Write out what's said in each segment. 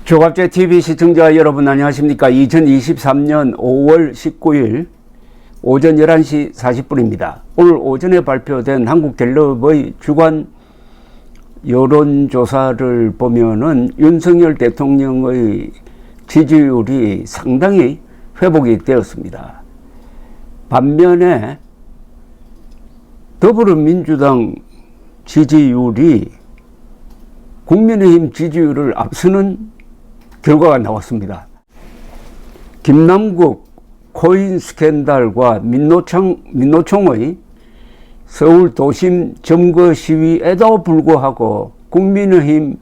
조갑제TV 시청자 여러분 안녕하십니까. 2023년 5월 19일 오전 11시 40분입니다. 오늘 오전에 발표된 한국갤럽의 주간 여론조사를 보면은 윤석열 대통령의 지지율이 상당히 회복이 되었습니다. 반면에 더불어민주당 지지율이 국민의힘 지지율을 앞서는 결과가 나왔습니다. 김남국 코인 스캔들과 민노총의 서울 도심 점거 시위에도 불구하고 국민의힘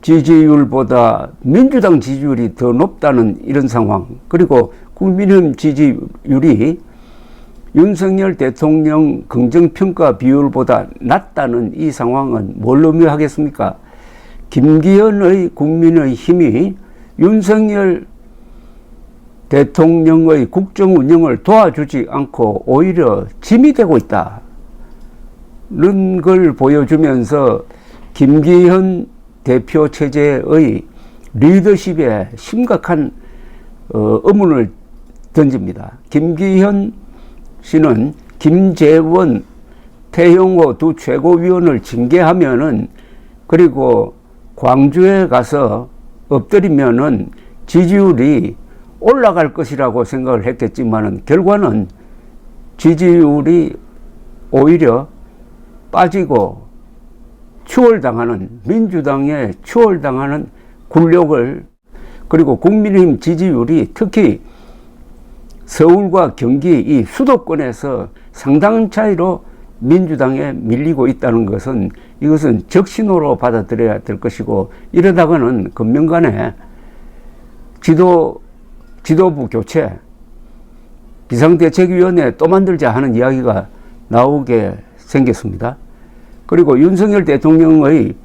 지지율보다 민주당 지지율이 더 높다는 이런 상황, 그리고 국민의힘 지지율이 윤석열 대통령 긍정평가 비율보다 낮다는 이 상황은 뭘 의미하겠습니까? 김기현의 국민의힘이 윤석열 대통령의 국정 운영을 도와주지 않고 오히려 짐이 되고 있다는 걸 보여주면서 김기현 대표 체제의 리더십에 심각한 의문을 던집니다. 김기현 씨는 김재원, 태영호 두 최고위원을 징계하면은, 그리고 광주에 가서 엎드리면은 지지율이 올라갈 것이라고 생각을 했겠지만은 결과는 지지율이 오히려 빠지고 추월당하는, 민주당에 추월당하는 굴욕을, 그리고 국민의힘 지지율이 특히 서울과 경기 이 수도권에서 상당한 차이로 민주당에 밀리고 있다는 것은, 이것은 적신호로 받아들여야 될 것이고, 이러다가는 금년간에 지도부 교체, 비상대책위원회 또 만들자 하는 이야기가 나오게 생겼습니다. 그리고 윤석열 대통령의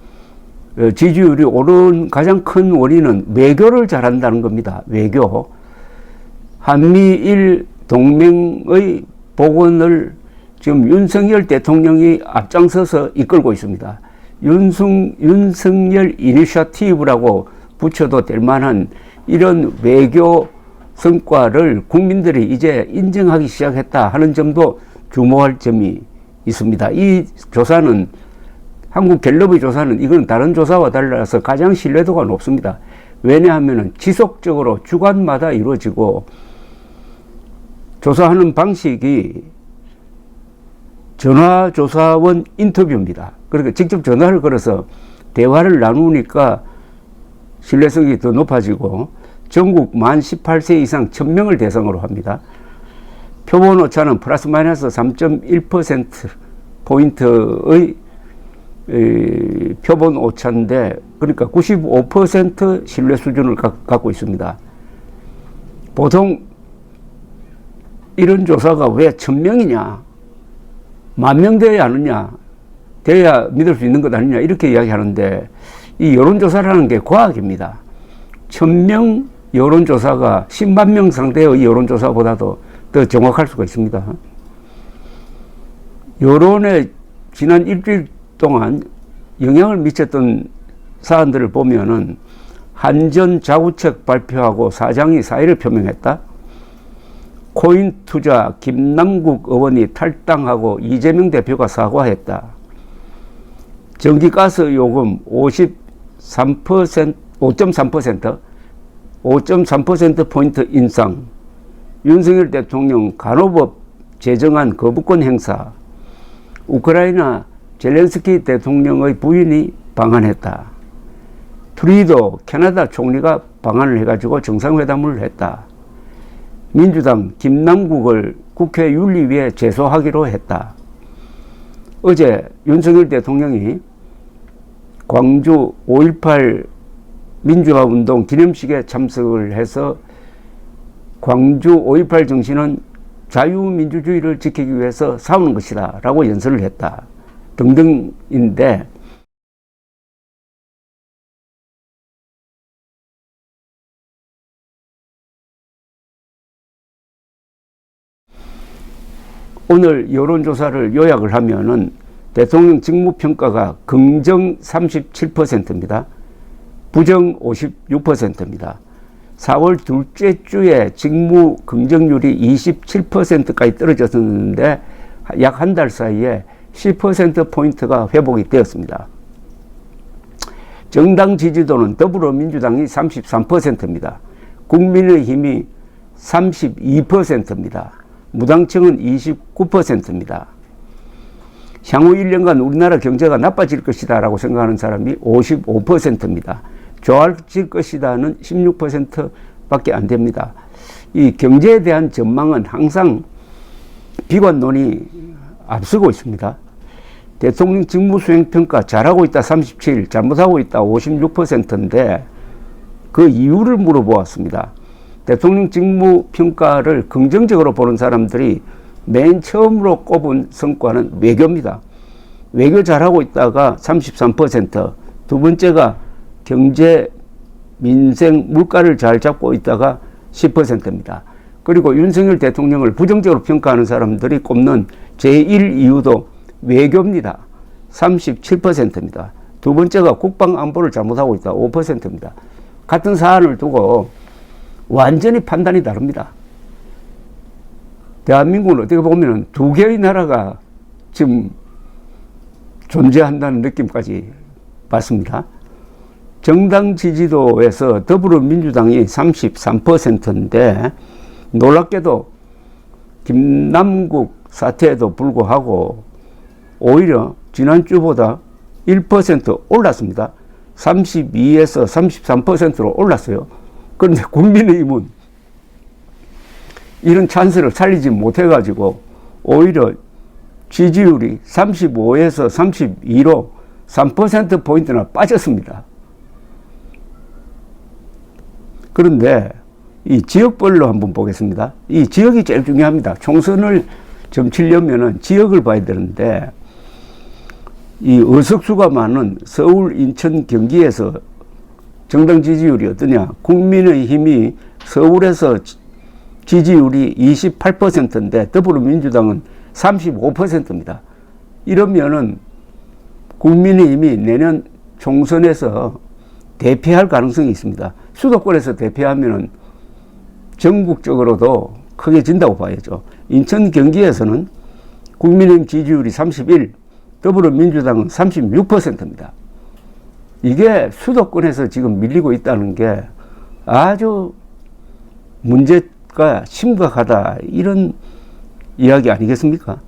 지지율이 오른 가장 큰 원인은 외교를 잘한다는 겁니다. 외교. 한미일 동맹의 복원을 지금 윤석열 대통령이 앞장서서 이끌고 있습니다. 윤석열 이니셔티브라고 붙여도 될 만한 이런 외교 성과를 국민들이 이제 인정하기 시작했다 하는 점도 주목할 점이 있습니다. 이 조사는, 한국갤럽의 조사는, 이건 다른 조사와 달라서 가장 신뢰도가 높습니다. 왜냐하면 지속적으로 주간마다 이루어지고, 조사하는 방식이 전화조사원 인터뷰입니다. 그러니까 직접 전화를 걸어서 대화를 나누니까 신뢰성이 더 높아지고, 전국 만 18세 이상 1000명을 대상으로 합니다. 표본 오차는 플러스 마이너스 3.1%포인트의 표본 오차인데, 그러니까 95% 신뢰 수준을 갖고 있습니다. 보통 이런 조사가 왜 1000명이냐, 10,000명 돼야 하느냐, 돼야 믿을 수 있는 것 아니냐, 이렇게 이야기하는데, 이 여론조사라는 게 과학입니다. 1000명 여론조사가 10만 명 상대의 여론조사보다도 더 정확할 수가 있습니다. 여론에 지난 일주일 동안 영향을 미쳤던 사안들을 보면은, 한전 자구책 발표하고 사장이 사의를 표명했다. 코인 투자 김남국 의원이 탈당하고 이재명 대표가 사과했다. 전기가스 요금 5.3%포인트 인상, 윤석열 대통령 간호법 제정안 거부권 행사, 우크라이나 젤렌스키 대통령의 부인이 방한했다. 트루도 캐나다 총리가 방한을 해가지고 정상회담을 했다. 민주당 김남국을 국회 윤리위에 제소하기로 했다. 어제 윤석열 대통령이 광주 5.18 민주화운동 기념식에 참석을 해서, 광주 5.18 정신은 자유민주주의를 지키기 위해서 싸우는 것이다 라고 연설을 했다 등등인데, 오늘 여론조사를 요약을 하면은 대통령 직무평가가 긍정 37%입니다. 부정 56%입니다. 4월 둘째 주에 직무 긍정률이 27%까지 떨어졌었는데 약 한 달 사이에 10%포인트가 회복이 되었습니다. 정당 지지도는 더불어민주당이 33%입니다. 국민의힘이 32%입니다. 무당층은 29%입니다. 향후 1년간 우리나라 경제가 나빠질 것이다 라고 생각하는 사람이 55%입니다. 좋아질 것이다는 16%밖에 안 됩니다. 이 경제에 대한 전망은 항상 비관론이 앞서고 있습니다. 대통령 직무수행평가 잘하고 있다 37, 잘못하고 있다 56%인데 그 이유를 물어보았습니다. 대통령 직무평가를 긍정적으로 보는 사람들이 맨 처음으로 꼽은 성과는 외교입니다. 외교 잘하고 있다가 33%, 두 번째가 경제, 민생, 물가를 잘 잡고 있다가 10%입니다. 그리고 윤석열 대통령을 부정적으로 평가하는 사람들이 꼽는 제1 이유도 외교입니다. 37%입니다. 두 번째가 국방 안보를 잘못하고 있다. 5%입니다. 같은 사안을 두고 완전히 판단이 다릅니다. 대한민국은 어떻게 보면 두 개의 나라가 지금 존재한다는 느낌까지 받습니다. 정당 지지도에서 더불어민주당이 33%인데 놀랍게도 김남국 사태에도 불구하고 오히려 지난주보다 1% 올랐습니다. 32에서 33%로 올랐어요. 그런데 국민의힘은 이런 찬스를 살리지 못해가지고 오히려 지지율이 35에서 32로 3%포인트나 빠졌습니다. 그런데 이 지역별로 한번 보겠습니다. 이 지역이 제일 중요합니다. 총선을 좀 치려면은 지역을 봐야 되는데 이 의석수가 많은 서울, 인천, 경기에서 정당 지지율이 어떠냐? 국민의힘이 서울에서 지지율이 28%인데 더불어민주당은 35%입니다. 이러면은 국민의힘이 내년 총선에서 대패할 가능성이 있습니다. 수도권에서 대패하면은 전국적으로도 크게 진다고 봐야죠. 인천, 경기에서는 국민의힘 지지율이 31, 더불어민주당은 36%입니다. 이게 수도권에서 지금 밀리고 있다는 게 아주 문제가 심각하다, 이런 이야기 아니겠습니까?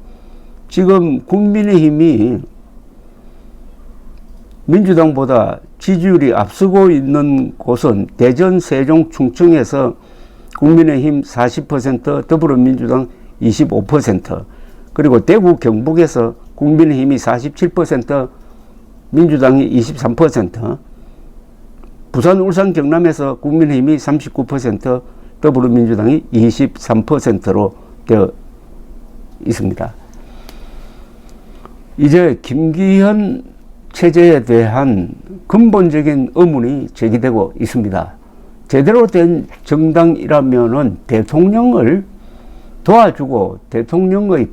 지금 국민의힘이 민주당보다 지지율이 앞서고 있는 곳은 대전, 세종, 충청에서 국민의힘 40%, 더불어민주당 25%, 그리고 대구, 경북에서 국민의힘이 47%, 민주당이 23%, 부산, 울산, 경남에서 국민의힘이 39%, 더불어민주당이 23%로 되어 있습니다. 이제 김기현 체제에 대한 근본적인 의문이 제기되고 있습니다. 제대로 된 정당이라면은 대통령을 도와주고 대통령의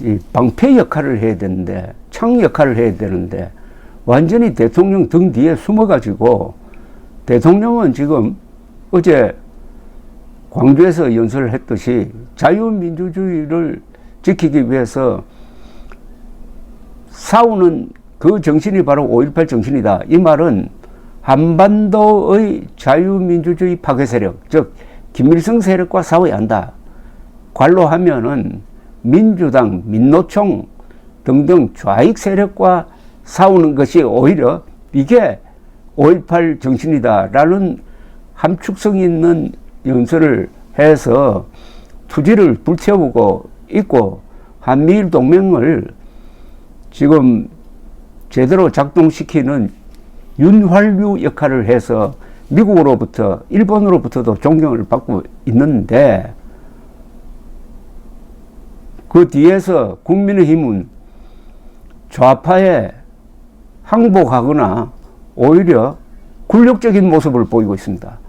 이 방패 역할을 해야 되는데, 창 역할을 해야 되는데, 완전히 대통령 등 뒤에 숨어가지고, 대통령은 지금 어제 광주에서 연설을 했듯이 자유민주주의를 지키기 위해서 싸우는 그 정신이 바로 5.18 정신이다. 이 말은 한반도의 자유민주주의 파괴 세력, 즉 김일성 세력과 싸워야 한다. 관로하면은 민주당, 민노총 등등 좌익 세력과 싸우는 것이 오히려 이게 5.18 정신이다라는 함축성 있는 연설을 해서 투지를 불태우고 있고, 한미일 동맹을 지금 제대로 작동시키는 윤활유 역할을 해서 미국으로부터, 일본으로부터도 존경을 받고 있는데, 그 뒤에서 국민의힘은 좌파에 항복하거나 오히려 굴욕적인 모습을 보이고 있습니다.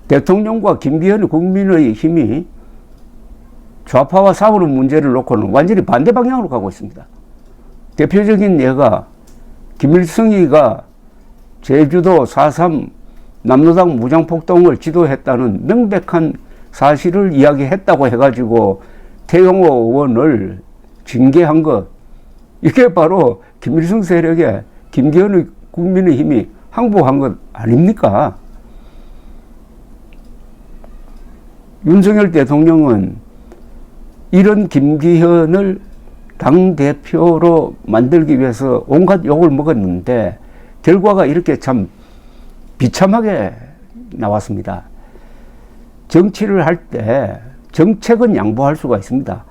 대통령과 김기현 국민의힘이 좌파와 싸우는 문제를 놓고는 완전히 반대 방향으로 가고 있습니다. 대표적인 예가 김일성이가 제주도 4.3 남로당 무장폭동을 지도했다는 명백한 사실을 이야기했다고 해가지고 태영호 의원을 징계한 것, 이게 바로 김일성 세력에 김기현의 국민의힘이 항복한 것 아닙니까? 윤석열 대통령은 이런 김기현을 당대표로 만들기 위해서 온갖 욕을 먹었는데 결과가 이렇게 참 비참하게 나왔습니다. 정치를 할 때 정책은 양보할 수가 있습니다.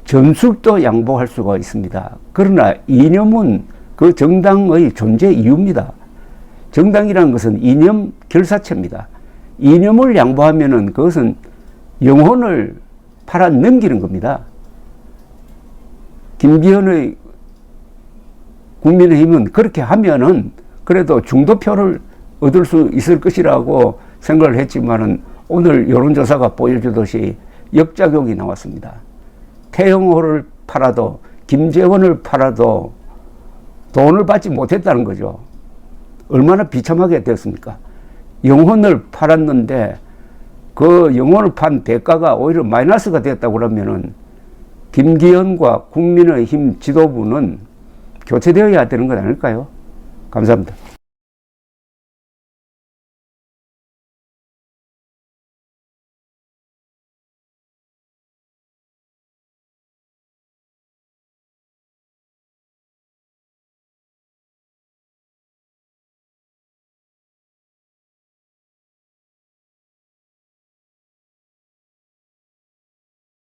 전술도 양보할 수가 있습니다. 그러나 이념은 그 정당의 존재 이유입니다. 정당이라는 것은 이념 결사체입니다. 이념을 양보하면은 그것은 영혼을 팔아 넘기는 겁니다. 김기현의 국민의힘은 그렇게 하면은 그래도 중도표를 얻을 수 있을 것이라고 생각을 했지만은 오늘 여론조사가 보여주듯이 역작용이 나왔습니다. 태영호를 팔아도 김재원을 팔아도 돈을 받지 못했다는 거죠. 얼마나 비참하게 됐습니까? 영혼을 팔았는데 그 영혼을 판 대가가 오히려 마이너스가 됐다고 그러면은 김기현과 국민의힘 지도부는 교체되어야 되는 것 아닐까요? 감사합니다.